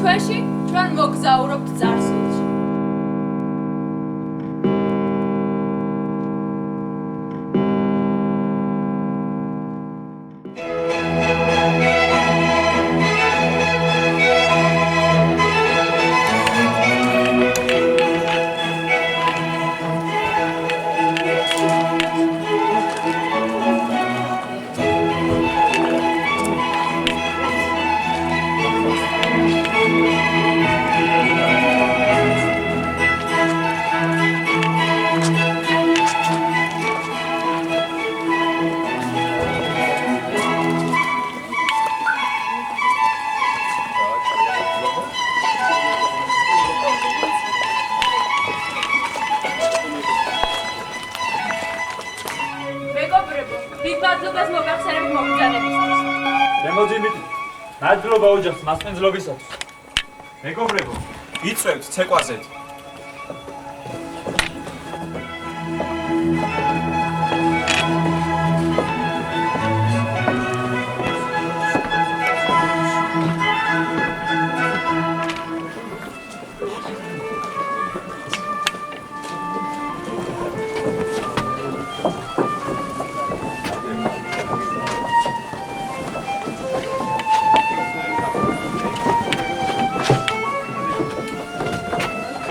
ჩვენში ჩვენ მოგზაურობთ წარსულში. მადლობას მოგახსენებთ მოგზაურობისთვის. მემოძიმით მადლობა ოჯახს მასპინძლობისათვის. მეგობრებო, იწვევთ ცეკვაზე.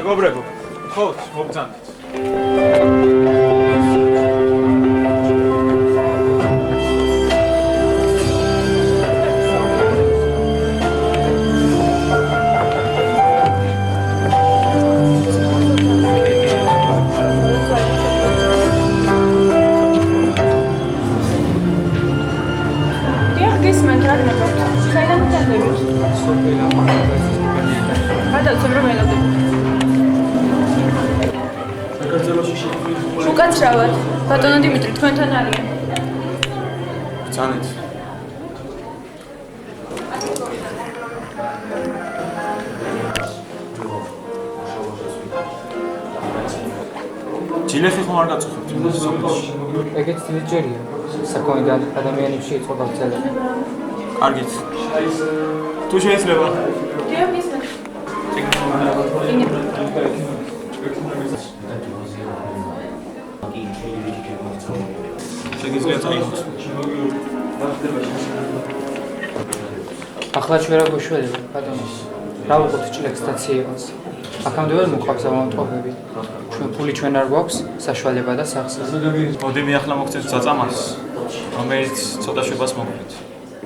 მეგობრებო, ხოთ მოგზავნით. უკაცრავად, ბატონო დიმიტრი, თქვენთან არიან. ბრძანეთ. ჯილეხი ხომ არ გაწუხებთ? ეგეც ძლიჯერია. საკონიდან ადამიანებში იწყება გრძელება. კარგით. თუ შეიძლება. შეგიძლიათ აიღოთ. ახლა ჩვენ რა გვეშველება, ბატონო? რა ვუყოთ ჭილექს და ციებას? აქამდე ვერ მოყვავს ავანტყოფები. ჩვენ ფული ჩვენ არ გვაქვს, საშუალება და სახსრა. მოდი მე ახლა მოგცეთ საწამას, რომელიც ცოტა შვებას მოგვრით.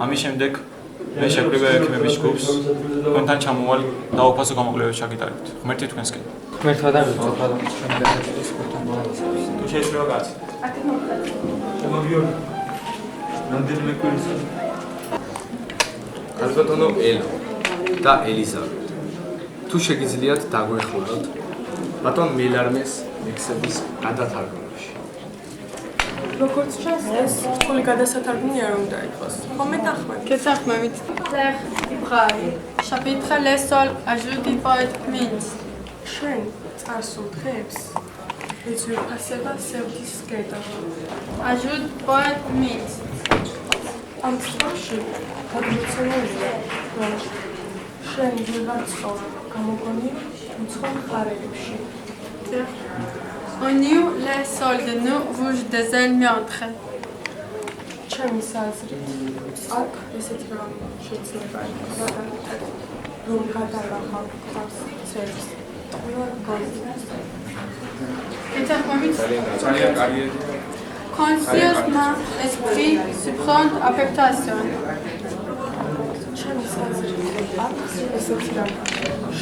ამის შემდეგ მე შევკრიბე ექიმების ჯგუფს, თქვენთან ჩამოვალ და უფასო გამოკვლევებს ჩაგიტარებთ. ღმერთი თქვენსკენ. ღმერთად არ ვიცით, ბატონო, ჩვენ გადავიდეთ თქვენთან მოალისებს. თუ შეიძლება კაცი. აქეთ მოგდათ. შემოგიორ. რამდენიმე კვირის. ქალბატონო ელო და ელიზაბეტ. თუ შეგიძლიათ დაგვეხმაროთ ბატონ მილარმეს ლექსების გადათარგმნაში. როგორც ჩანს, ეს რთული გადასათარგმნი არ უნდა იყოს. ხომ მეთანხმებით? გესახმებით. Fleur du Braille. Chapitre les sols ajout du poète Mintz. ჩვენ წარსულ დღეებს ეძვირფასება სევდის გედა. Ajout poète Mintz. ამ შემთხვევაში გადმოცემულია, რომ შენ ვიღარ ცხოვრ გამოგონი უცხო მხარეებში. On eut les sols de nous rouges des ailes meurtres. ჩემის აზრით, აქ ესეთი რამ შეიძლება იყოს, რომ გადალახავ გზას ცერს. ძალიან კარგი. Conscieusement, esprit, supreme affectation. ჩემის აზრით, აქ ესეთი რამ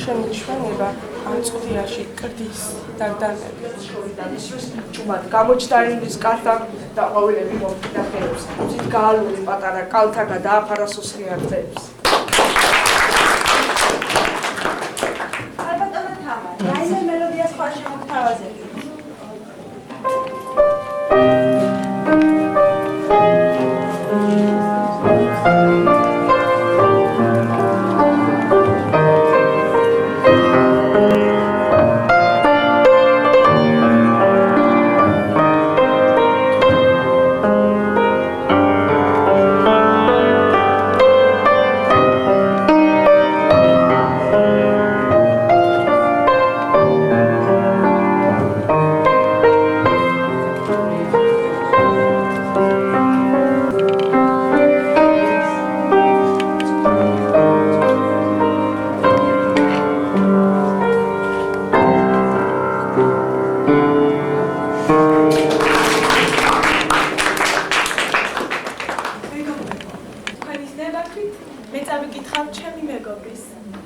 შემიჩვენება ამ წვდიაში კრდის დაგდანები. ჭუმად გამოჩდარილის კარტა და ყვავილები მომდახევს. ძით გაალული პატარა კალთაგა დააფარა სუსხი არწევს. ალბათომა თამარ, რაიმე მელოდიას ხარ შემოგთავაზებთ.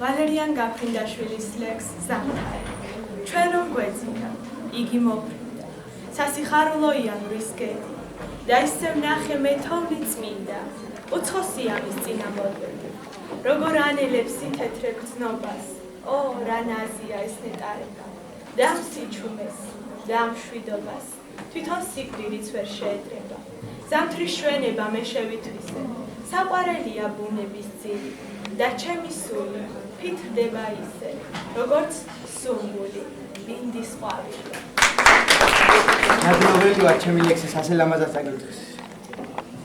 ვალერიან გაფრინდაშვილის ლექს ზამთარი. ჩვენ რომ გვეძინა, იგი მოფრინდა. სასიხარულო იანვრის გედი. და ისევ ნახე მეთოვნი წმინდა. უცხოსი ამის წინამორბედი. როგორ ანელებს სითეთრე გრძნობას. ო, რა ნაზია ეს ნეტარება. და ამ სიჩუმეს, და ამ შვიდობას. თვითონ სიკვდილიც ვერ შეედრება. ზამთრის შვენება მე შევითვისე. საყვარელია ბუნების ძილი. და ჩემი სული ფიქრდება ისე, როგორც სუნგული, ბინდის ყვავილი. ნადნობელი ვარ ჩემი ლექსის ასე ლამაზად წაგიწეს.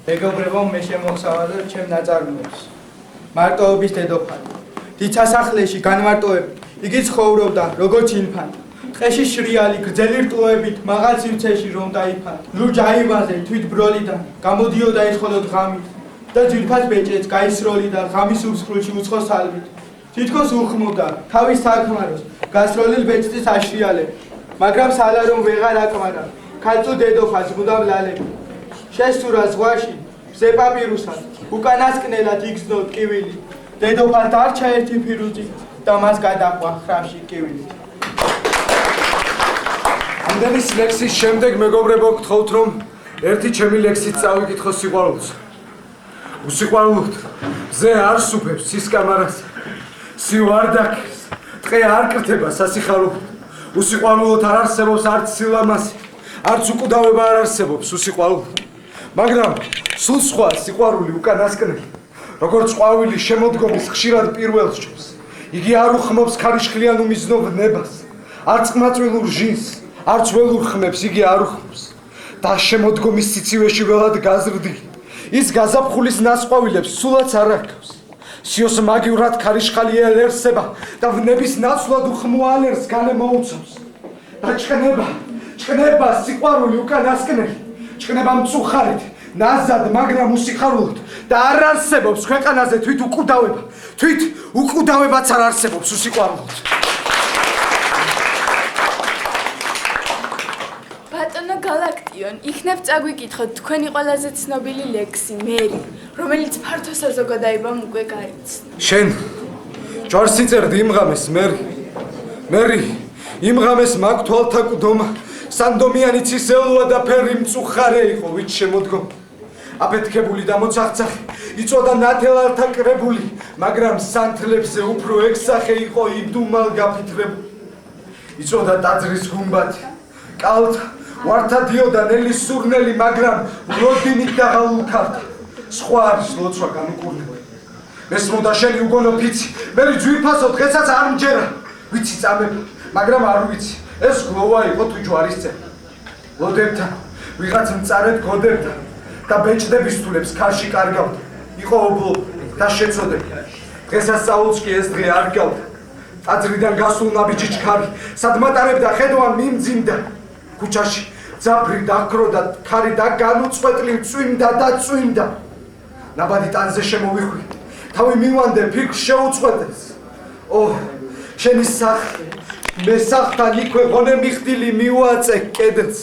მეგობრებო, მე შემოგსავალი ჩემ ნაწარმოებს. მარტოობის დედოფალი. დიდ სასახლეში განმარტოებით, იგი ცხოვრობდა როგორც ინფანტი. ტყეში შრიალი გრძელი რტოებით მაღალ სივრცეში რომ დაიფანტა. ლურჯ აივანზე თვით ბროლიდან გამოდიოდა ის მხოლოდ ღამით. და ძვირფას ბეჭედს გაისროლიდა ღამის უსხრულში უცხო სალვით. თითქოს უხმობდა თავის თარქმაროს გასროლილ ბეჭდის აშრიალები. მაგრამ სალა რომ ვეღარ აკმარა, ქალწულ დედოფალს მუდამ ლალები. შესურა ზღვაში, მზე პაპირუსად, უკანასკნელად იგრძნო ტკივილი. დედოფალ დარჩა ერთი ფირუზი და მას გადაყვა ხრამში ტკივილი. ამდენის ლექსის შემდეგ მეგობრებო, გთხოვთ რომ ერთი ჩემი ლექსით წავიკითხო სიყვარულს. უსიყვარულოდ მზე არ სუფებს სისკამარას, სიუ არ დაქეს, ტყე არ კრთება სასიხარულოდ. უსიყვარულოდ არ არსებობს არც სილამაზი, არც უკვდავება არ არსებობს უსიყვარულოდ. მაგრამ სულ სხვა სიყვარული უკანასკნელი, როგორც ყვავილი შემოდგომის ხშირად პირველს ჭობს. იგი არ უხმობს ქარიშხლიან უმიზნო ნებას, არც ყმაწვილურ ჟინს, არც ველურ ხმებს იგი არ უხმობს. და შემოდგომის სიცივეში ველად გაზრდილი. ის გაზაფხულის ნასყვავილებს სულაც არ აკავს. სიოს მაგივრად ქარიშხალი ელერსება და ვნების ნაცვლად უხმო ალერს გალე მოუწევს. და ჭკნება სიყვარული უკანასკნელი, ჭკნება მწუხარით, ნაზად, მაგრამ უსიხარულოდ და არ არსებობს ქვეყანაზე თვით უკვდავებაც არ არსებობს უსიყვარულოდ. ბატონო გალაქტიონ, იქნებ წაგვიკითხოთ თქვენი ყველაზე ცნობილი ლექსი, მერი, რომელიც ფართო საზოგადოებამ უკვე გაიცნო. შენ ჯვარს იწერდი იმ ღამეს, მერი, იმ ღამეს მაგ თვალთა კუდომა, სანდომიანი ცისელვა და ფერი მწუხარე იყო, ვით შემოდგომ. აფეთქებული და მოცახცახი, იწოდა ნათელალთა კრებული, მაგრამ სანთლებზე უფრო ექსახე იყო იბდუმალ გაფითრებული. იწოდა ტაძრის გუმბათი, კალთა, ვართა დიოდა ნელი სურნელი, მაგრამ როდინით დაღალულქარდა. სხვა არის ლოცვა განუკურნებელი. მესმოდა შენი უგონო ფიცი, მერი ძვირფასო დღესაც არ მჯერა. ვიცი წამება, მაგრამ არ ვიცი, ეს გლოვა იყო თუ ჯვარის წერი. ლოდებთან, ვიღაც მწარედ გოდებდა და ბეჭდების თულებს ქარში კარგავდა. იყო ობლო და შეწოდება. დღესაც სწავლულს კი ეს დღე არ გავდა. ტაძრიდან გასულ ნაბიჯი ჩქარი, სადმატარებდა ხედვან მიმძიმდა. ქუჩაში ძაფრი დაგროდა, ქარი და განუწყვეტლივ წვიმდა და წვიმდა. ნაბადი ტანზე შემოვიხვი, თავი მივანდე ფიქრს შეუწყვეტეს. ო, შენი სახლი, მე სახლთან იქვე ღონე მიხდილი მივაწე კედელს.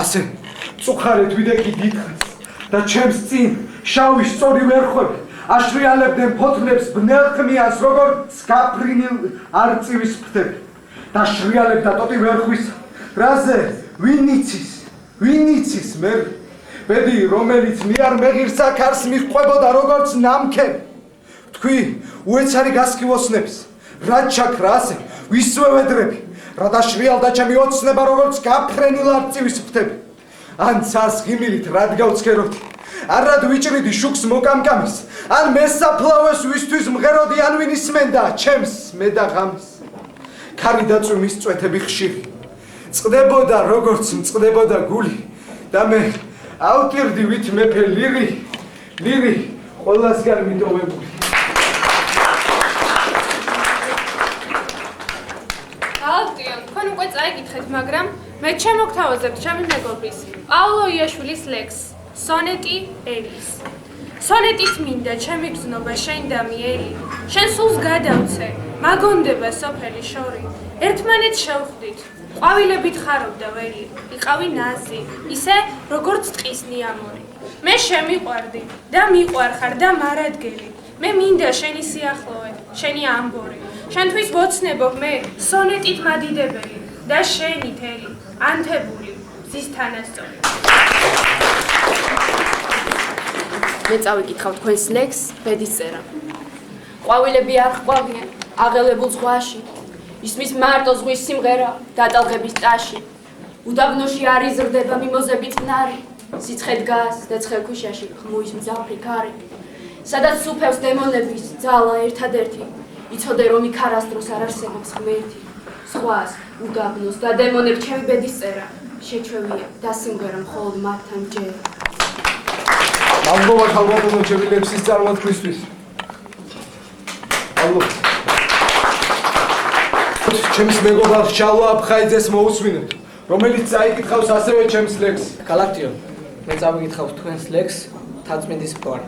ასე მწუხარეთ ვიდექი დიდხანს და ჩემს წინ შავი სწორი ვერხვები აშრიალებდნენ ფოთლებს ბნელხმიანს, როგორც გაფრინილ არწივის ფრთები და შრიალებდა ტოტი ვერხვისა. რაზე ვინ იცის მერი, ბედი რომელიც მიარ მეღირს აქარს მიჰყვებოდა როგორც ნამქენი. თქვი უეცარი გასკივოსნების, რა ჩაქრა ასე ვისვე ვედრები, რა დაშრიალდა ჩემი ოცნება როგორც გაფრენილ არწივის ფრთები. ან ცას ღიმილით რად გავცქეროდი, ან რად ვიჭრიდი შუქს მოკამკამის, ან მესაფლავეს ვისთვის მღეროდი, ან ვინ ისმენდა ჩემს მე და ღამის. ქარი და წვიმის წვეთები ხშირი წყდებოდა როგორც მწყდებოდა გული და მე ავტირდი ვით მეფე ლირი ყველასგან მიტოვებული. გალაქტიონ, თქვენ უკვე წაიკითხეთ, მაგრამ მე შემოგთავაზებ ჩემი მეგობრის პაულო იაშვილის ლექსს სონეტი ელის. სონეტით მინდა ჩემი გზნობა შენ და მიელი, შენ სულს გადავცე, მაგონდება სოფელი შორი, ერთმანეთს შევხვდით, ყვავილებით ხარობდა ველი, იყავი ნაზი, ისე როგორც ტყის ნიამორი. მე შემიყვარდი და მიყვარხარ და მარადგელი, მე მინდა შენი სიახლოვე, შენი ამბორი, შენთვის ვოცნებობ მე სონეტით მადიდებელი და შენი თელი, ანთებული, მზის თანასწორი. მე წავიკითხავ თქვენს ლექსს ბედის წერა. ყვავილები არ ჰყვავიან აღელებულ ზღვაში, ისმის მარტო ზღვის სიმღერა დატალღების ტაში. უდაბნოში არ იზრდება მიმოზები წყნარი, სიცხე დგას და ცხელქვიშაში ხმუის მძაფრი ქარი. სადაც სუფევს დემონების ძალა ერთადერთი, იცოდე რომ იქ არასდროს არ არსებობს ღმერთი. ზღვას, უდაბნოს და დემონებს ჩემი ბედის წერა შეჩვევია და სიმღერა მხოლოდ მათთან ჯერა. მადლობა ქალბატონო ჩემი ლექსის წარმოთქვისთვის. მადლობა. ჩემს მეგობარ შალვა აფხაიძეს მოусვინებთ, რომელიც წაიკითხავს ასევე ჩემს ლექსს. გალაქტიო, მე წავიკითხავ თქვენს ლექსს თაწმინდის მთვარე.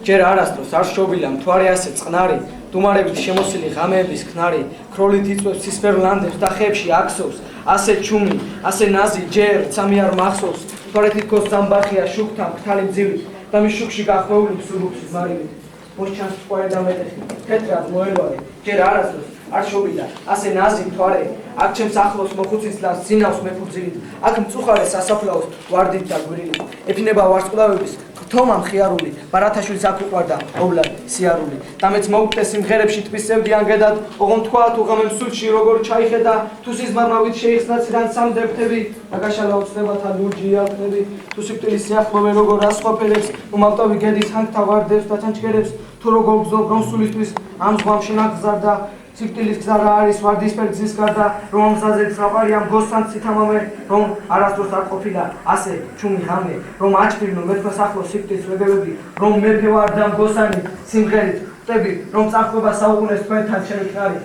ჯერ არასდროს არ შობილა მთვარე ასე წყნარი, დუმარებით შემოსილი ღამეების ქნარი, ქროლით იწვევს ცისფერ ლანდებს და ხეებში აქსოვს, ასე ჩუმი, ასე ნაზი, ჯერ ცამი არ მახსოვს. მთვარე თითქოს ზამბახია შუქთან ქთალი მძივით და მის შუქში გახვეული მსუბუქის მარილით. მოსჩანს თქვარე და მეტეხი, თეთრად მოელვარე, ჯერ არასდროს არ შობილა, ასე ნაზი მთვარე, აქ ჩემს ახლოს მოხუცის ლას ძინავს მეფუძილით, აქ მწუხარე სასაფლაოს ვარდით და გვირილით, ეფინება ვარსკვლავების თომა მხიარული, ბარათაშვილს აქ უყვარდა ობლად სიარული, და მეც მოვკვდე სიმღერებში თვისებდი ანგედად, ოღონ თქვა თუ ღამემ სულში როგორ ჩაიხედა, თუ სიზმარმავით შეიხსნა ციდან სამდეფთები, და გაშალა უცნებათა ლურჯი იალქნები, თუ სიკვდილის სიახლოვე როგორ ასხვაფერებს, თუ მავტავი გედის ჰანგთა ვარდებს და ჩანჩქერებს, თუ როგორ გზნობ რომ სულისთვის ამ ზღვამში ნაგზარდა, სიკვდილის გზა რა არის ვარდისფერ გზის გარდა, რომ ამ გზაზე წაყარია მგოსთან ცითამამე, რომ არასდროს არ ყოფილა ასე ჩუმი ღამე, რომ აჩვენო მეთქოს ახლოს სიკვდილის ვეგებები, რომ მეფე ვარ და მგოსანი სიმღერით ხვდები, რომ წახვება საუკუნეს თქვენთან ჩემი ხარი.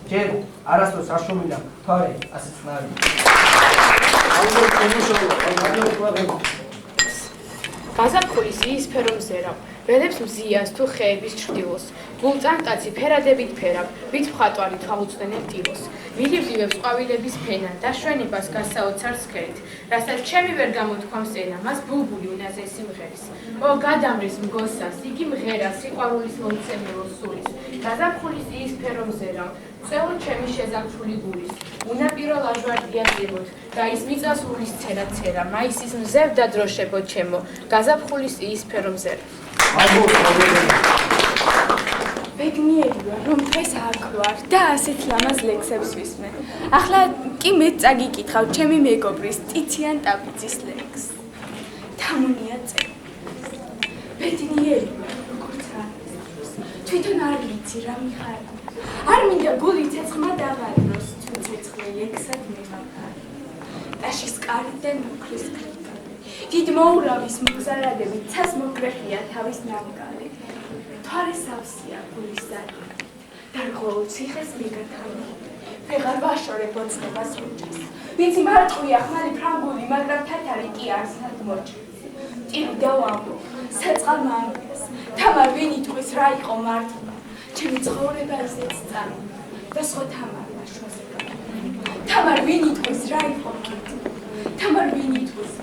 ჯერ არასდროს არ შობილა მთვარე ასე წყნარი. გაზაფხულის იისფერო მზერავ, ველებს მზიას თუ ხეების ჩრდილოს, გულწანკაცი ფერადებით ფერავ, ვით მხატვარი თვალუწვდენებ ტილოს, მილივდივებს ყვავილების ფენა და შვენებას გასაოცარ სქერით, რასაც ჩემი ვერ გამოთქვამს ენა, მას ბულბული უნაზე სიმღერის. ო გადამრის მგოსას, იგი მღერას, სიყვარულის მომცემელო სულის, გაზაფხულის იისფერო მზერავ, წეულ ჩემი შეზაფხული გულის, უნაპირო ლაჟვარდია ზემოთ, და ის მიწასულის ცერა, მაისის მზევ და დროშებო ჩემო, გაზაფხულის იისფერო მზერავ. ბედნიერი ვარ, რომ დღეს აქ ვარ და ასეთ ლამაზ ლექსებს ვისმენ. ახლა კი მე წაგიკითხავ ჩემი მეგობრის ტიციან ტაბიძის ლექსს. თამუნია წერა. ბედნიერი ვარ, როგორც არის. თვითონ არ ვიცი რა მიხარ. არ მინდა გული ცეცხლმა დავარდროს, თუ ცეცხლი ლექსად მევამყარი. ტაშის კარიდან მოქრის კრიკა. დიდ მოურავის მგზარადებით ცას მოგრეხია თავის ნამგალი. მთვარე სავსეა გულის ზარი, დარღვეულ ციხეს მიგათავი, ვეღარ ვაშორებ ოცნებას რუჭას, ვიცი მარტყვია ხმალი ფრანგული, მაგრამ თათარი კი არსად მოჭრის. ტირი დავამბო, საწყალ მამიკას, თამარ ვინ იტყვის რა იყო მართლა, ჩემი ცხოვრება ისეც წამი, და სხვა თამარმა შვაზე გავა. თამარ ვინ იტყვის რა იყო კითი, თამარ ვინ იტყვის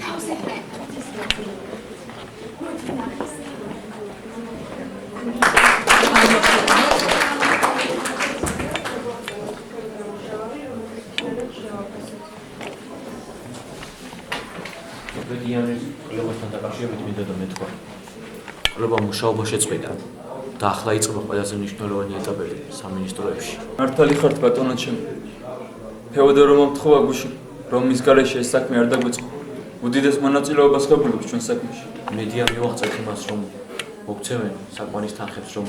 თავზე ეკეთის მოძილი, მოდი ნახეს. ბედიანის ყლებასთან დაკავშირებით მინდა და მეთქვა. ყლება მუშაობა შეწყვიტა და ახლა იწყება ყველაზე მნიშვნელოვანი ეტაპები სამინისტროებში. მართალი ხართ ბატონო ჩემი. ფეოდალურმა მთხოვა გუში, რომ მის გარეშე ეს საქმე არ დაგვეწყო. უდიდეს მონაწილეობას ღებულობს ჩვენ საქმეში. მედია მივაღწევთ იმას, რომ მოგცემენ საკვანის თანხებს, რომ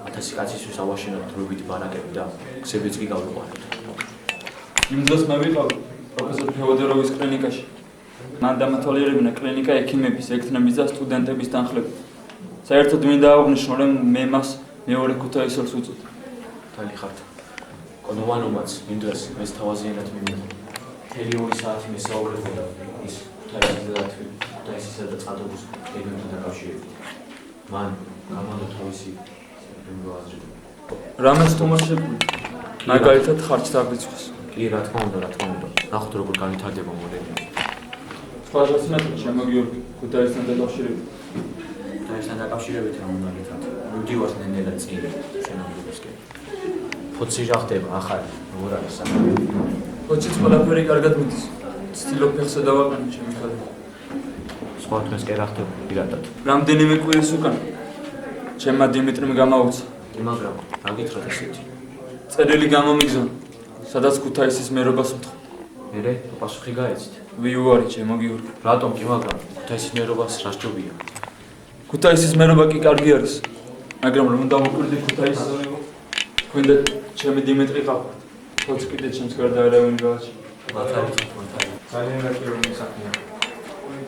1000 კაცისთვის ავაშენოთ დროებითი ბანაკები და გზებიც კი გავიყვანოთ. იმ დროს მე ვიყავი პროფესორ ფეოდოროვის კლინიკაში. მან დამათვალიერებინა კლინიკა ექიმების, ექთნების და სტუდენტების თანხლებით. საერთოდ მინდა აღვნიშნო, რომ მე მას მეორე ქუთაისელს უწოდ. თალი ხართ. კონოვანომაც იმ დროს მეც თავაზიანად მივიდა. მთელი 2 საათი მესაუბრებოდა ის ქუთაისისა და წყალტუბოს რეგიონთან დაკავშირებით. მან გამოდო თავისი აზრი. რამეს თამაშებული? მაგალითად ხარჯ დაგიწყოს. კი, რა თქმა უნდა. ნახოთ როგორ განვითარდება მოდელი. სხვა რასმეთod შემოგიორგი ქუთაისთან დაკავშირებით. ქუთაისთან დაკავშირებით რა უნდა გითხრათ? მივდივართ ნენელა წინ შენობებისკენ. ფოცი რა ხდება ახალი, როგორ არის საქმე? ფოციც ყველაფერი კარგად მიდის. ცდილობ ფეხსა დავაყენო ჩემი ხალხი. სხვა თვეს კი რა ხდება პირადად. რამდენიმე კვირის უკან ჩემმა დიმიტრიმ გამაუცა. მაგრამ რა გითხრათ ესეთი? წერილი გამომიგზავნა, სადაც ქუთაისის მერობას ვთხოვ. მერე პასუხი გაეცით. ვიუარი ჩემო გიორგი. რატომ კი მაგრამ ქუთაისის მერობას რა სჯობია? ქუთაისის მერობა კი კარგი არის, მაგრამ რომ დავუკვირდი ქუთაისს, თქვენ და ჩემი დიმიტრი ყავთ. თოც კიდე ჩემს გარდა არავინ გააჩნია. ძალიან რაკირული საქმეა.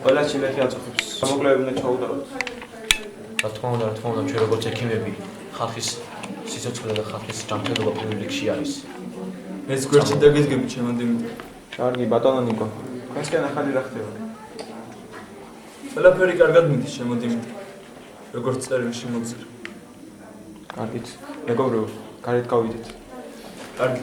ყველა ჩილეთი აწუხებს. გამოკლებები უნდა ჩაუტაროთ. რა თქმა უნდა, ჩვენ როგორც ექიმები, ხალხის სიცოცხლე და ხალხის ჯანმრთელობა პირველ რიგში არის. ეს გვერდში დაგიდგები ჩემო დიმიტრი. კარგი, ბატონო ნიკო. თქვენსკენ ახალი რა ხდება? ყველაფერი კარგად მიდის ჩემო დიმიტრი. როგორც წერილში მოგწერე. კარგით. მეგობრებო, გარეთ გავიდეთ. კარგი.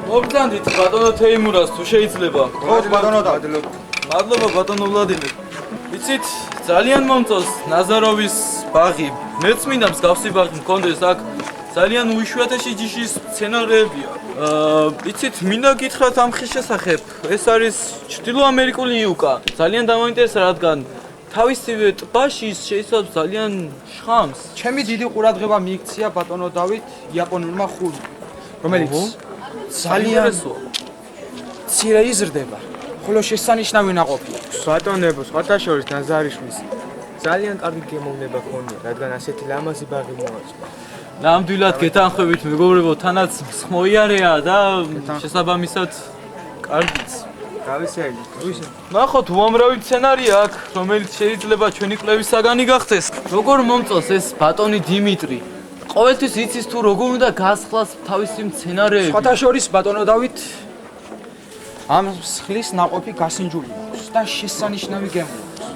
მოგწანდით ბატონო თეიმურას თუ შეიძლება. ხო ბატონო დავდელო. მადლობა ბატონო ვლადიმერ. იცით ძალიან მომწონს ნაზაროვის ბაღი. მეც მინდა მსგავსი ბაღი მქონდეს აქ. ძალიან უიშვიათესი ჯიშის სცენარებია. იცით მინდა გითხრათ ამ ხის შესახებ. ეს არის ჩრდილოამერიკული იუკა. ძალიან დამაინტერესა რადგან თავისივე ტბაში ის შეიცავს ძალიან შხამს. ჩემი დიდი ყურადღება მიიქცია ბატონო დავით იაპონურმა ხურმა, რომელიც ძალიან მცირე იზრდება, ხოლო შესანიშნავი ნაყოფი აქვს. ბატონებო, სხვათა შორის ნაზარიშვილს ძალიან კარგი გემოვნება ქონია, რადგან ასეთი ლამაზი ბაღი მოაწყო. ნამდვილად გეთანხმებით მეგობრებო, თანაც მსხმოიარეა და შესაბამისად კარგიც. გავისეირნით. ნახოთ, უამრავი სცენარია აქ, რომელიც შეიძლება ჩვენი კვლევის საგანი გახდეს. როგორ მომწონს ეს ბატონი დიმიტრი? ყოველთვის იცის თუ როგორ უნდა გასხლას თავისი სცენარები. სხვათა შორის ბატონო დავით ამ მსხლის ნაყოფი გასინჯული აქვს და შესანიშნავი გემო აქვს.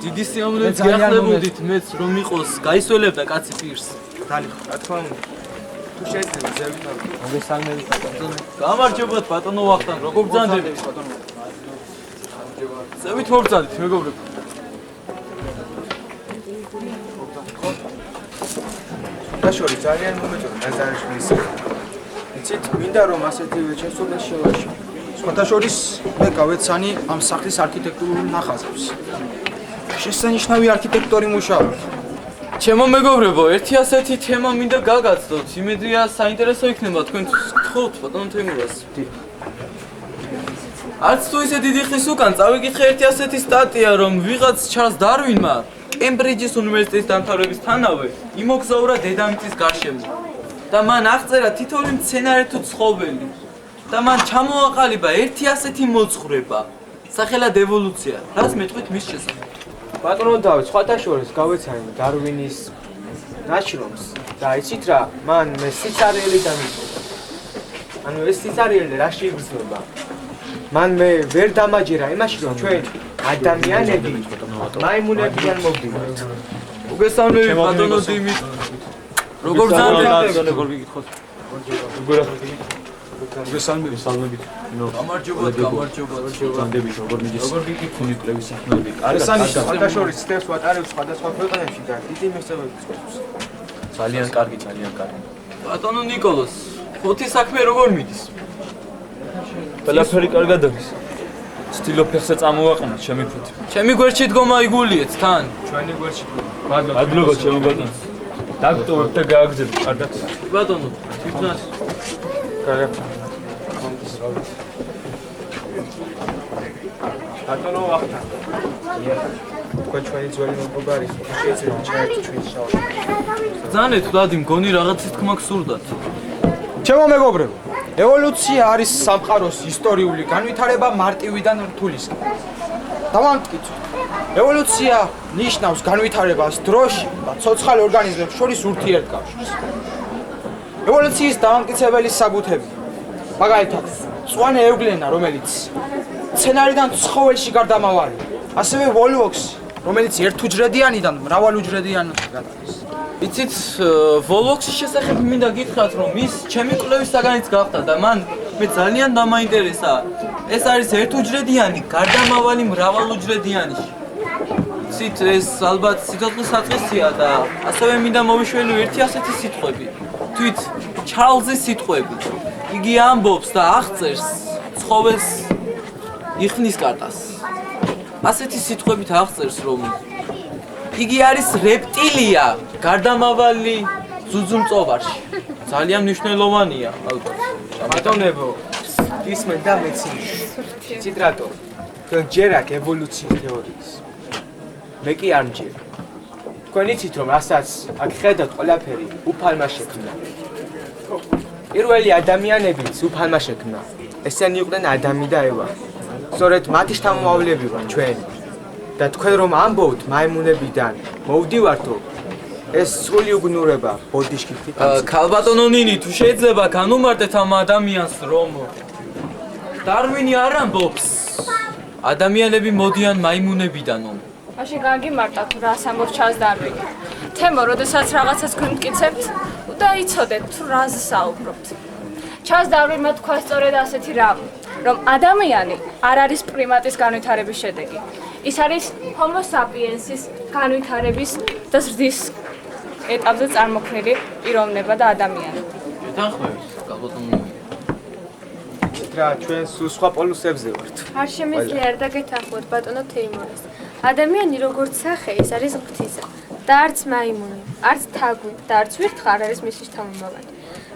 დიდი სიამოვნებით გიახლებოდით მეც რომ იყოს გაისველებდა კაცი პირს. დალიხო, რა თქმა უნდა. თუ შეიძლება ზევით ავიდე. მოგესალმებით ბატონო. გამარჯობათ ბატონო ვახტანგ, როგორ ბრძანდებით ბატონო? ზევით მოგბრძანდით მეგობრებო. დაშორი ძალიან მომეწონა ნაზარიშვილის. იცით, მინდა რომ ასეთივე შესულეს შევაშო. სხვათა შორის მე გავეცანი ამ სახლის არქიტექტურულ ნახაზებს. შესანიშნავი არქიტექტორი მუშაობს. ჩემო მეგობრებო, ერთი ასეთი თემა მინდა გაგაცნოთ. იმედია საინტერესო იქნება თქვენთვის. გთხოვთ ბატონო თეიმურას. არც თუ ისე დიდი ხნის უკან წავიკითხე ერთი ასეთი სტატია, რომ ვიღაც ჩარლზ დარვინმა კემბრიჯის უნივერსიტეტის დამთავრებისთანავე იმოგზაურა დედამიწის გარშემო და მან აღწერა თითოეული მცენარე თუ ცხოველი და მან ჩამოაყალიბა ერთი ასეთი მოძღვრება სახელად ევოლუცია. რას მეტყვით მის შესახებ? ბატონო დავით, სხვათა შორის გავეცანი დარვინის ნაშრომს და იცით რა, მან მე სიცარიელი დამიწყო. ანუ ეს სიცარიელი რაში იგრძნობა? მან მე ვერ დამაჯერა იმაში, რომ ჩვენ ადამიანები მაიმუნებიდან მოვდივართ. მოგესალმებით ბატონო დიმიტრი. როგორ ძანდებთ? როგორ გიგითხოთ? მოგესალმებით, სალმებით. გამარჯობათ. ძანდებით, როგორ მიდის? როგორ გიგიქონი კვლევის საქმეები? ხალხაშორის სტეპს ვატარებ სხვადასხვა ქვეყნებში და დიდი მიღწევების ყოფს. ძალიან კარგი. ბატონო ნიკოლოზ, ხუთი საქმე როგორ მიდის? ყველაფერი კარგად არის. სტილო ფეხზე წამოვაყენეთ, ჩემი ფუთი. ჩემი გვერდში დგომა იგულიეთ თან. ჩვენი გვერდში. მადლობა ჩემო ბატონო. დაგტოვებ და გააგზავნებ, კარგად. ბატონო, თვითონაც. კარგად. ბატონო ვახტა. თქვენ ჩვენი ძველი მეგობარი შეიძლება ჩაერთო ჩვენს შაურს. ძანეთ დადი მგონი რაღაცის თქმა გსურდათ. ჩემო მეგობრებო, ევოლუცია არის სამყაროს ისტორიული განვითარება მარტივიდან რთულისკენ. დავამტკიცოთ. ევოლუცია ნიშნავს განვითარებას დროში და ცოცხალ ორგანიზმებს შორის ურთიერთკავშირს. ევოლუციის დამამტკიცებელი საბუთები. მაგალითად, მწვანე ეუგლენა, რომელიც მცენარიდან ცხოველში გარდამავალია. ასევე ვოლვოქსი, რომელიც ერთუჯრედიანიდან მრავალუჯრედიანად გადადის. იცით, ვოლვოქსის შესახებ მინდა გითხრათ, რომ ის ჩემი კვლევის საგანიც გახდა და მან მე ძალიან დამაინტერესა. ეს არის ერთუჯრედიანი, გარდამავალი მრავალუჯრედიანი. იცით, ეს ალბათ სიცოცხლის საწყისია და ასევე მინდა მოვიშველო ერთი ასეთი სიტყვები. თვით ჩარლზის სიტყვები. იგი ამბობს და აღწერს ცხოველს იხნის კარტას. ასეთი სიტყვებით აღწერს, რომ იგი არის რეპტილია, გარდამავალი ძუძუმწოვარში. ძალიან მნიშვნელოვანია, ალბათ. ბატონებო, ისმენ და მეცნიერი. ციტრატო. თქვენ ჯერ აქ ევოლუციის თეორიის. მე კი არ მჯერ. თქვენ იცით რომ რასაც აქ ხედავთ ყველაფერი უფალმა შექმნა. პირველი ადამიანებიც უფალმა შექმნა. ესენი იყვნენ ადამი და ევა. სწორედ მათი შთამომავლები ვართ ჩვენ. და თქვენ რომ ამბობთ მაიმუნებიდან მოვდივართო, ეს სრული უგნურება ბოდიშკითი. ქალბატონო ნინი, თუ შეიძლება განუმარტეთ ამ ადამიანს, რომ დარვინი არ ამბობს ადამიანები მოდიან მაიმუნებიდანო. მაშინ გაგიმარტა თუ რას ამბობს ჩარლზ დარვინი. თემო, როდესაც რაღაცას თქვენ მტკიცებთ, და იცოდეთ თუ რაზე საუბრობთ. ჩარლზ დარვინმა თქვა სწორედ ასეთი რამ, რომ ადამიანი არ არის პრიმატის განვითარების შედეგი. ის არის ჰომო საპიენსის განვითარების და ზრდის ეტაპზე წარმოქმნილი პიროვნება და ადამიანი. ეთანხმებით, ქალბატონო. რა ჩვენ სულ სხვა პოლუსებზე ვართ. არ შემიძლია არ დაგეთანხმოთ ბატონო თეიმურას. ადამიანი როგორც სახე ის არის ღვთისა და არც მაიმუნი, არც თაგვი და არც ვირთხა არ არის მისი შთამომავალი.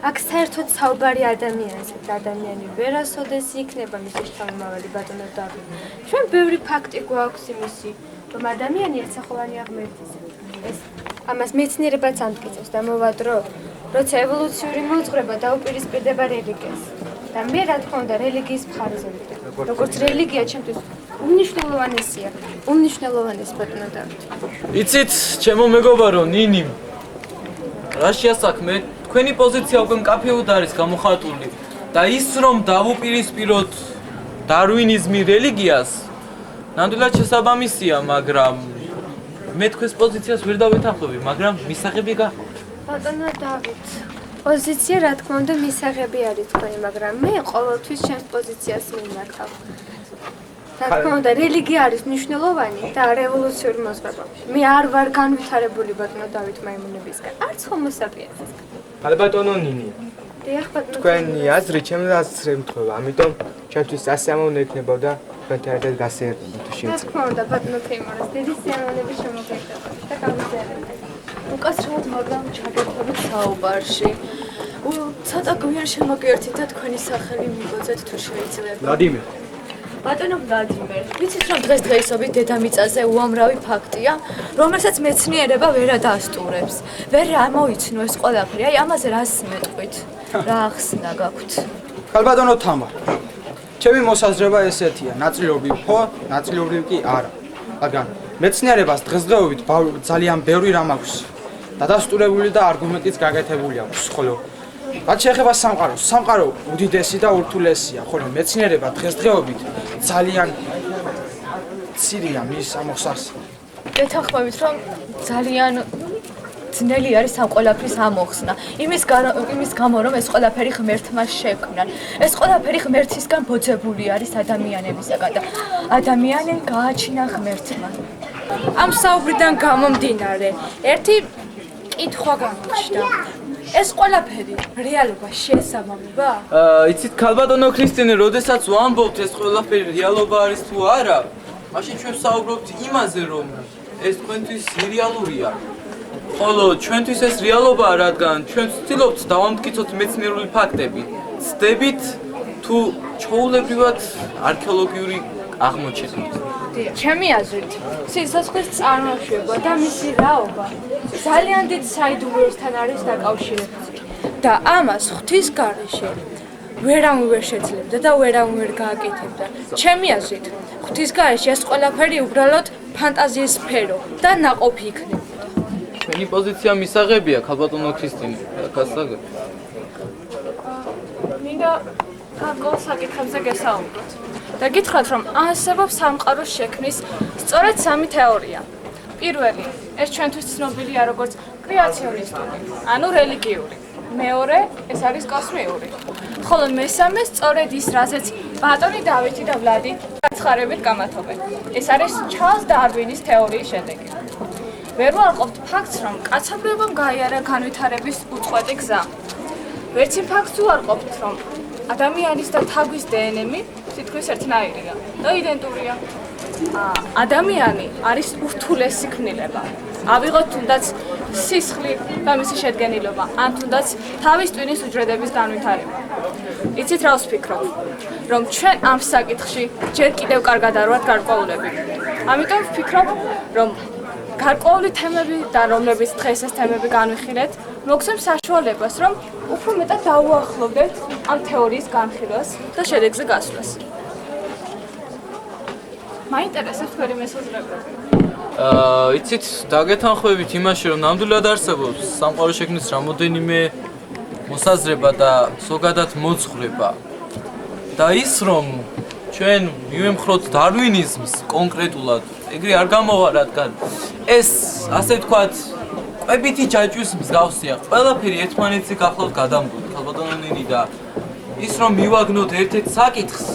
აქ საერთოდ საუბარი ადამიანზე და ადამიანი ვერასოდეს იქნება მისი შთამომავალი ბატონო დარვინი. ჩვენ ბევრი ფაქტი გვაქვს იმისი, რომ ადამიანი ერთსახოვანი აღმერთისა. ეს ამას მეცნიერებაც ამტკიცებს და მოვადრო, როცა ევოლუციური მოძღვრება დაუპირისპირდება რელიგიას. და მე რა თქმა უნდა რელიგიის მხარეზე ვიყავ. როგორც რელიგია ჩემთვის უმნიშვნელოვანესია, უმნიშვნელოვანესი ბატონო დავით. იცით, ჩემო მეგობარო ნინი, რა შეასაქმე, თქვენი პოზიცია უკვე მკაფიოდ არის გამოხატული და ის რომ დავუპირისპიროთ დარვინიზმი რელიგიას, ნამდვილად შესაბამისია, მაგრამ მე თქვენს პოზიციას ვერ დავეთანხმები, მაგრამ მისაღები გახავთ. ბატონო დავით, პოზიცია რა თქმა უნდა მისაღები არის თქვენი, მაგრამ მე ყოველთვის ჩემს პოზიციას მიმართავ. რა თქმა უნდა, რელიგია არის მნიშვნელოვანი და რევოლუციური მოძღვრება. მე არ ვარ განვითარებული ბატონო დავით მაიმუნებისგან, არც ჰომო საპიენსისგან. ქალბატონო ნინი, დიახ ბატონო. თქვენი აზრი ჩემს აზრს ემთხვევა, ამიტომ ჩემთვის ასიამოვნო იქნებოდა თქვენთან ერთად გასეირნება თუ რა შეიძლება. თქმა უნდა ბატონო თეიმურას, დიდი სიამოვნები შემოგექნება და გამიზიარებთ. უკაცრავად მაგრამ ჩაგერთვებით საუბარში. ცოტა გვიან შემოგერთით და თქვენი სახელი მიგოძეთ თუ შეიძლება. ვლადიმერ. ბატონო ვლადიმერ, ვიცით რომ დღესდღეობით დედამიწაზე უამრავი ფაქტია, რომელსაც მეცნიერება ვერ ადასტურებს. ვერ ამოიცნო ეს ყველაფერი, აი ამაზე რას მეტყვით? რა ახსნა გაქვთ? ქალბატონო თამარ. ჩემი მოსაზრება ესეთია, ნაწილობრივ ხო, ნაწილობრივ კი არა. მაგრამ მეცნიერებას დღესდღეობით ძალიან ბევრი რამ აქვს. დადასტურებული და არგუმენტიც გაკეთებული აქვს, ხოლო რაც შეეხება სამყაროს, სამყარო უდიდესი და ურთულესია, ხოლო მეცნიერება დღესდღეობით ძალიან მცირეა მის ამოხსნას. ეთანხმებით, რომ ძალიან ძნელი არის ამ ყველაფრის ამოხსნა. იმის გამო, რომ ეს ყველაფერი ღმერთმა შექმნა. ეს ყველაფერი ღმერთისგან ბოძებული არის ადამიანებისაგან და ადამიანი გააჩინა ღმერთმა. ამ საუბრიდან გამომდინარე, ერთი კითხვა გამოჩნდა. ეს ყველაფერი რეალობა შესაბამება? იცით, ქალბატონო ქრისტინე, როდესაც ვამბობთ ეს ყველაფერი რეალობა არის თუ არა, მაშინ ჩვენ საუბრობთ იმაზე, რომ ეს თქვენთვის ირეალურია. ხოლო ჩვენთვის ეს რეალობაა, რადგან ჩვენ ვცდილობთ დავამტკიცოთ მეცნიერული ფაქტები. ცდებით თუ ჩვეულებრივად არქეოლოგიური აღმოჩენით. ჩემი აზრით, სიცოცხლის წარმოშობა და მისი რაობა ძალიან დიდ საიდუმლოსთან არის დაკავშირებული და ამას ღვთის გარეშე ვერავინ ვერ შეძლებდა და ვერავინ ვერ გააკეთებდა. ჩემი აზრით, ღვთის გარეშე ეს ყველაფერი უბრალოდ ფანტაზიის სფერო და ნაყოფი იქნებოდა. ჩვენი პოზიცია მისაღებია, ქალბატონო ქრისტინე, გასაგებ. მინდა გარკვეულ საკითხებზე გესაუბროთ. და გითხრათ, რომ არსებობს სამყაროს შექმნის სწორედ სამი თეორია. პირველი, ეს ჩვენთვის ცნობილია როგორც კრეაციონისტური, ანუ რელიგიური. მეორე, ეს არის კოსმიური. ხოლო მესამე, სწორედ ის, რასაც ბატონი დავითი და ვლადი გაცხარებით გამათობენ. ეს არის ჩარლზ დარვინის თეორიის შედეგი. ვერ ვარყოფთ ფაქტს, რომ კაცობრიობამ გაიარა განვითარების უწყვეტი გზა. ვერც იმ ფაქტს ვარყოფთ, რომ ადამიანის და თაგვის დნმ თითქმის ერთნაირია და იდენტურია. ადამიანი არის ურთულესი ქმნილება. ავიღოთ თუნდაც სისხლი და მისი შედგენილობა, ან თუნდაც თავის ტვინის უჯრედების განვითარება. იცით რა ვფიქრობ? რომ ჩვენ ამ საკითხში ჯერ კიდევ კარგად არ ვართ გარკვეულები. ამიტომ ვფიქრობ, რომ გარკვეული თემები და რომლებიც დღეს ეს თემები განვიხილეთ, მოგცემ საშუალებას, რომ უფრო მეტად დავუახლოვდეთ ამ თეორიის განხილვას და შედეგზე გასვლას. მაინტერესებს თქვენი მესაზრებები. იცით, დაგეთანხმებით იმაში, რომ ნამდვილად არსებობს სამყაროს შექმნის რამოდენიმე მოსაზრება და ზოგადად მოძღვრება. და ის, რომ ჩვენ მივემხროთ დარვინიზმს კონკრეტულად, ეგრე არ გამოვა, რადგან ეს, ასე ვთქვათ, კვებითი ჯაჭვის მსგავსია. ყველაფერი ერთმანეთზე გახლავთ გადამდული, ქალბატონო ნინი და ის, რომ მივაგნოთ ერთ-ერთ საკითხს,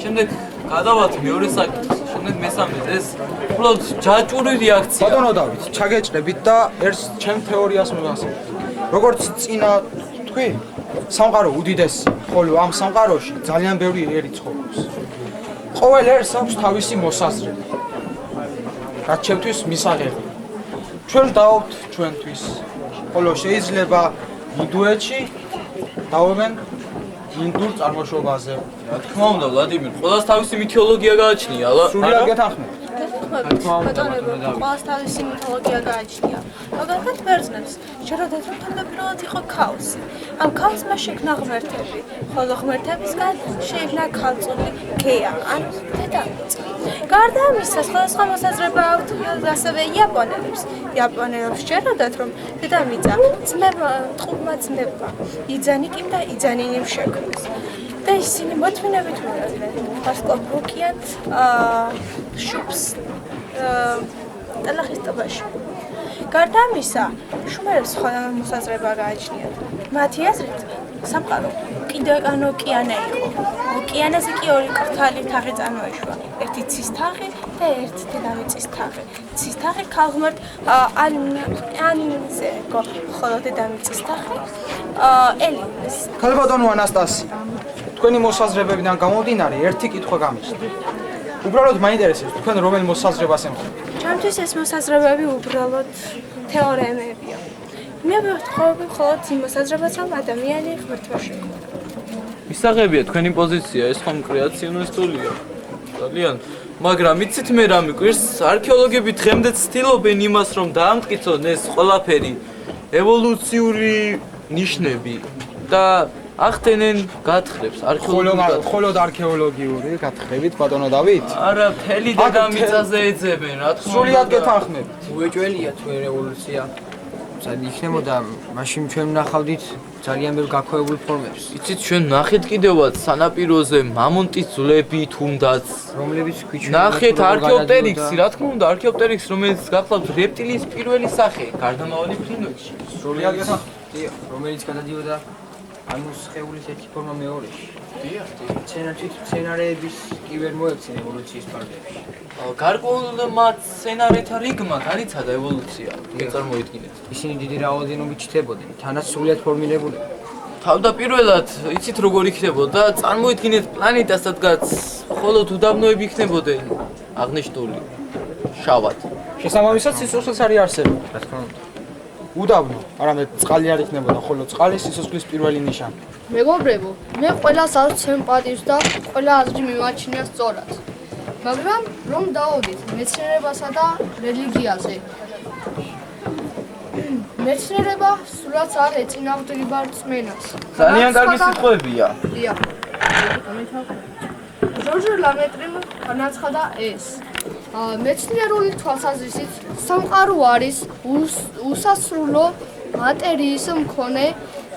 შემდეგ გადავალთ მეორე საკითხს, შემდეგ მესამეზე, ეს უბრალოდ ჯაჭვური რეაქცია. ბატონო დავით, ჩაგეჭრებით და ერთ ჩემ თეორიას მოვასწრებთ. როგორც წინა თქვი, სამყარო უდიდესია, ხოლო ამ სამყაროში ძალიან ბევრი ერი ცხოვრობს. ყოველ ერს აქვს თავისი მოსაზრება. რაც ჩემთვის მისაღებია. ჩვენ დავობთ ჩვენთვის, ხოლო შეიძლება ინდუეთში დავობენ ინდურ წარმოშობაზე. რა თქმა უნდა, ვლადიმერ, ყველას თავისი მითოლოგია გააჩნია, სრულად გეთანხმებით. ბატონებო, ყველას თავისი მითოლოგია გააჩნია. მაგალითად, ბერძნებს შეერდათ, რომ თავდაპირველად იყო ქაოსი. ამ ქაოსმა შექმნა ღმერთები, ხოლო ღმერთებისგან შეიქმნა ქალწული გეა, ანუ დედამიწა. გარდა ამისა, სხვადასხვა მოსაზრება აქვთ ასევე იაპონელებს. იაპონელებს შეერდათ, რომ დედამიწა ტყუპმა ძმებმა იძანიკიმ და იძანინიმ შექმნეს. და ისინი მოთმინებით მივიდნენ ვარსკვლავ ოკეანეთ შუბს ტალახის ტბაში. გარდა ამისა, შუმერებს სხვა მოსაზრება გააჩნიათ. მათი აზრით, სამყარო კიდევ ან ოკეანე იყო. ოკეანეზე კი ორი კრთალი თაღი წარმოიშვა. ერთი ცის თაღი და ერთი დედამიწის თაღი. ცის თაღი ქალღმერთ ანინზე იყო, ხოლო დედამიწის თაღი ელინეს. ქალბატონო ანასტასია, თქვენი მოსაზრებებიდან გამომდინარე, ერთი კითხვა გამიჩნდა. უბრალოდ მაინტერესებს, თქვენ რომელ მოსაზრებას ემხრებით? ჩემთვის ეს მოსაზრებები უბრალოდ თეორემებია. მე ვეთხოვები მხოლოდ იმ მოსაზრებას, რომ ადამიანი ღმერთმა შექმნა. მისაღებია თქვენი პოზიცია, ეს ხომ კრეაციონისტულია. ძალიან, მაგრამ იცით მე რა მიკვირს, არქეოლოგები დღემდე ცდილობენ იმას, რომ დაამტკიცონ ეს ყველაფერი ევოლუციური ნიშნები და ახდენენ გათხრებს არქეოლოგიურად. მხოლოდ არქეოლოგიური გათხრებით, ბატონო დავით? არა, მთელი დედამიწაზე ეძებენ, რა თქმა უნდა. სრულად გეთანხმებით. უეჭველია თუ რევოლუცია. იქნებოდა მაშინ ჩვენ ვნახავდით ძალიან ბევრ გაქვეებულ ფორმებს. იცით ჩვენ ნახეთ კიდევაც სანაპიროზე მამონტის ძვლები თუნდაც რომლებიც ქვიჩვენებდა ნახეთ არქეოპტერიქსი, რა თქმა უნდა არქეოპტერიქსი რომელიც გახლავთ რეპტილიის პირველი სახე გარდამავალი ფრინველში. რომელიც გადადიოდა ანუ სხეულის ერთი ფორმა მეორეში. დიახ, მცენარეების კი ვერ მოექცენ ევოლუციის ფარგლებში. გარკვეულმა მცენარეთა რიგმა განიცადა ევოლუცია. წარმოიდგინეთ. ისინი დიდი რაოდენობით ჩნდებოდნენ, თანაც სრულიად ფორმირებულები. თავდაპირველად იცით როგორ იქნებოდა? წარმოიდგინეთ პლანეტას, სადაც მხოლოდ უდაბნოები იქნებოდნენ აღნიშნული შავად. შესაბამისად სიცოცხლეც არ იარსებოდა, რა თქმა უნდა. უდაბნო, არამედ წყალი არ იქნებოდა, ხოლო წყალი სიცოცხლის პირველი ნიშანი. მეგობრებო, მე ყველას არ შემპატივს და ყველა აზრი მიმაჩნია სწორად. მაგრამ რომ დავოდით მეცნიერებასა და რელიგიაზე. მეცნიერება სულაც არ ეწინააღმდეგება რწმენას. ძალიან კარგი სიტყვებია. დიახ. ჟორჟ ლამეტრიმ განაცხადა ეს. მეცნიერული თვალსაზრისით სამყარო არის უსასრულო მატერიის მქონე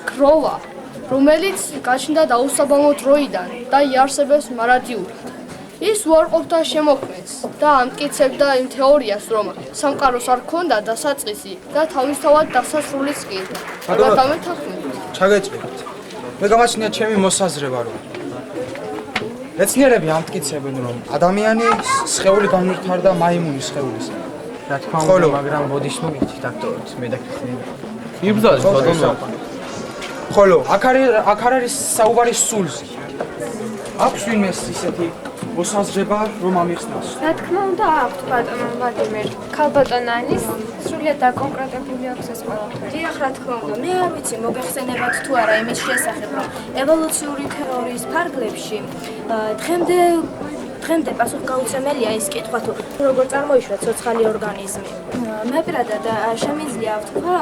გროვა, რომელიც გაჩნდა დაუსაბამო დროიდან და იარსებებს მარადიურად. ის უარყოფდა შემოქმედს და ამტკიცებდა იმ თეორიას, რომ სამყაროს არ ჰქონდა დასაწყისი და თავისთავად დასასრულიც კი. ჩაგეჭრით. მე გამაჩნია ჩემი მოსაზრება, რომ მეცნიერები ამტკიცებენ, რომ ადამიანი სხეული განვითარდა მაიმუნის სხეულისა. რა თქმა უნდა, მაგრამ ბოდიშ მოგიწით დაქტოროთ, მე დაგიხსენებ. იბრძოლეთ ბატონო. ხოლო აქ არის საუბარი სულზე. აქვს ვინმეს ისეთი მოსაზრება, რომ ამიხსნას? რა თქმა უნდა აქვს ბატონო ვლადიმერ. ქალბატონანის სრულიად დაკონკრეტებული აქვს ეს ყველაფერი. დიახ, რა თქმა უნდა. მე არ ვიცი მოგეხსენებათ თუ არა იმის შესახებ, რომ ევოლუციური თეორიის ფარგლებში დღემდე პასუხგაუცემელია ის კითხვა თუ როგორ წარმოიშვა ცოცხალი ორგანიზმი. მე პირადად შემიძლია ვთქვა,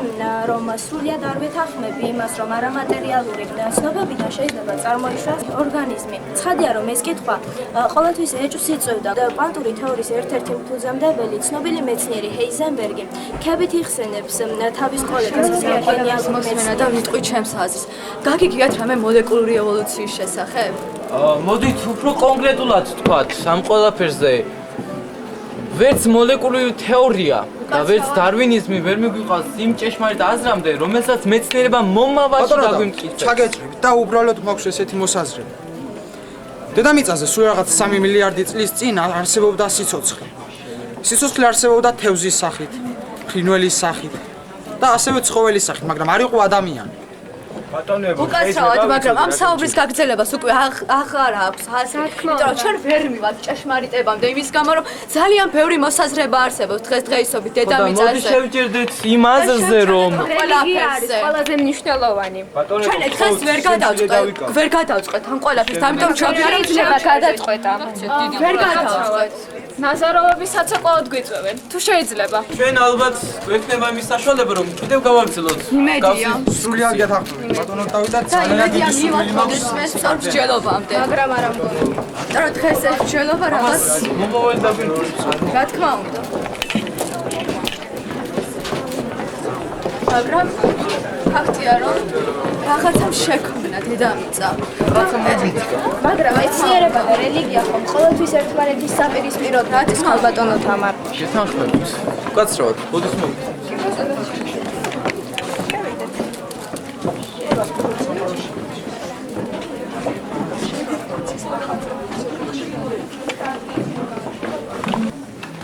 რომ სრულიად არ ვეთანხმები იმას, რომ არამატერიალური ცნობებიდან შეიძლება წარმოიშვას ორგანიზმი. ცხადია, რომ ეს კითხვა ყოველთვის ეჭვს იწვევდა და კვანტური თეორიის ერთ-ერთი ფუძემდებელი ცნობილი მეცნიერი ჰეიზენბერგი ქებით იხსენებს თავის კოლეგას გენიალურ და ვიტყვი ჩემს აზრს. გაგიგიათ რამე მოლეკულური ევოლუციის შესახებ? მოდით უფრო კონკრეტულად ვთქვათ ამ ყველაფერზე. ვერც მოლეკულური თეორია და ვერც დარვინიზმი ვერ მიგვიყავს იმ ჭეშმარიტ აზრამდე, რომელსაც მეცნიერება მომავალში დაგვიმტკიცებს. ჩაგეჭრით და უბრალოდ მაქვს ესეთი მოსაზრება. დედამიწაზე სულ რაღაც 3 მილიარდი წლის წინ არსებობდა სიცოცხლე. სიცოცხლე არსებობდა თევზის სახით, ფრინველის სახით და ასევე ცხოველის სახით, მაგრამ არ იყო ადამიანი. ბატონებო, უკაცრავად, მაგრამ ამ საუბრის გაგრძელებას უკვე აღარ აქვს აზრი. იმიტომ რომ ჩვენ ვერ მივად ჭეშმარიტებამდე იმის გამო, რომ ძალიან ბევრი მოსაზრება არსებობს დღესდღეობით დედამიწაზე. მოდი შევჭერდეთ იმ აზრზე, რომ რელიგია არის ყველაზე მნიშვნელოვანი. ჩვენ დღეს ვერ გადავწყვეტ ამ ყველაფერს, ამიტომ შეიძლება გადაწყვეტა. ვერ გადავწყვეტ. ნაზაროვები საცეკვაოდ გვიწევენ. თუ შეიძლება. ჩვენ ალბათ გვექნება იმის საშუალება, რომ კიდევ გავაგრძელოთ. იმედია. სრულიად გეთანხმებით, ბატონო დავით და ძალიან დიდი სურვილი მაქვს მე სწორ მსჯელობამდე. მაგრამ არა მგონი. იმიტომ რომ დღეს ეს მსჯელობა რაღაც მომავალი დაგვიმტკიცებს. რა თქმა უნდა. მაგრამ ფაქტია, რომ რაღაცამ შექმნა დედამიწა. მაგრამ მეცნიერება და რელიგია ხომ ყოველთვის ერთმანეთის საპირისპიროდ არის ქალბატონო თამარ. გეთანხმებით. უკაცრავად, ბოდიშ მოგით.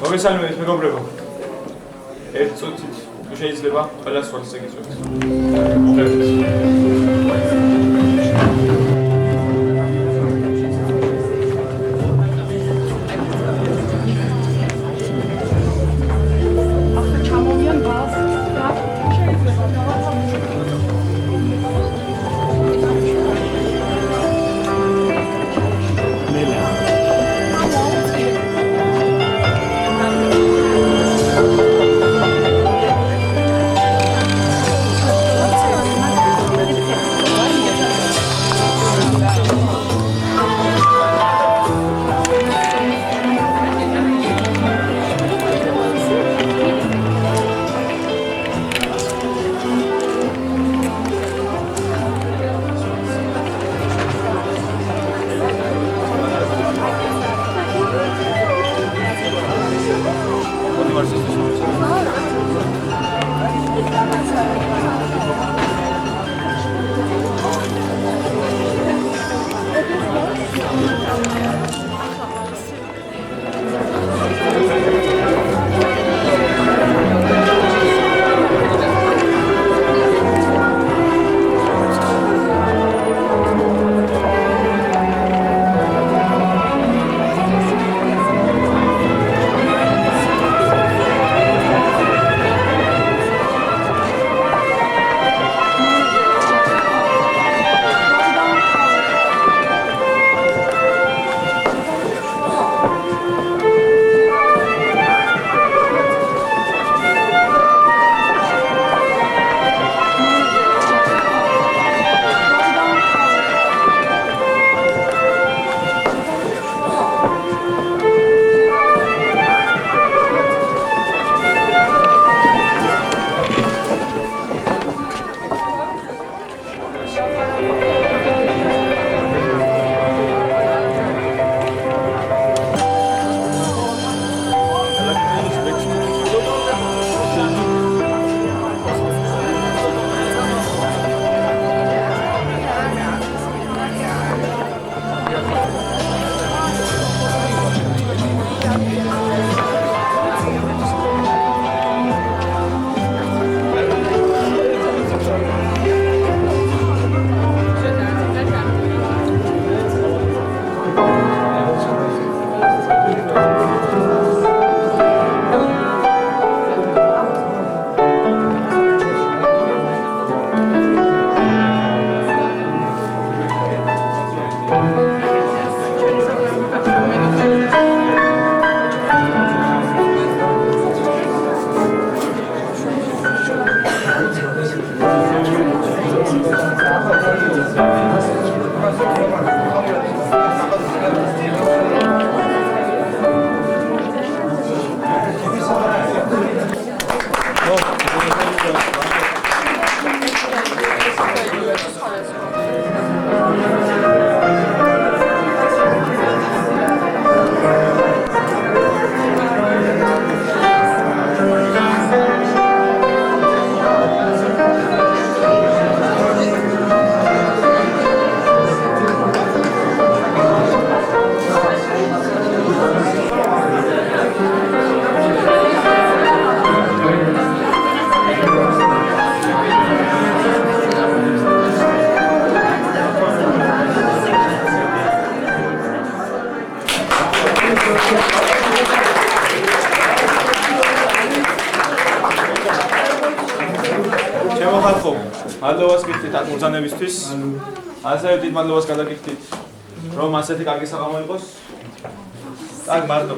მოგესალმებით მეგობრებო. ერთ წუთით თუ შეიძლება ყველა სვას ეგიწვევთ. მადლობას გიხდით ამ მუზანებისთვის. ასევე დიდ მადლობას გადაგიხდით, რომ ასეთი კარგი საღამო იყოს. Tak, მარტო.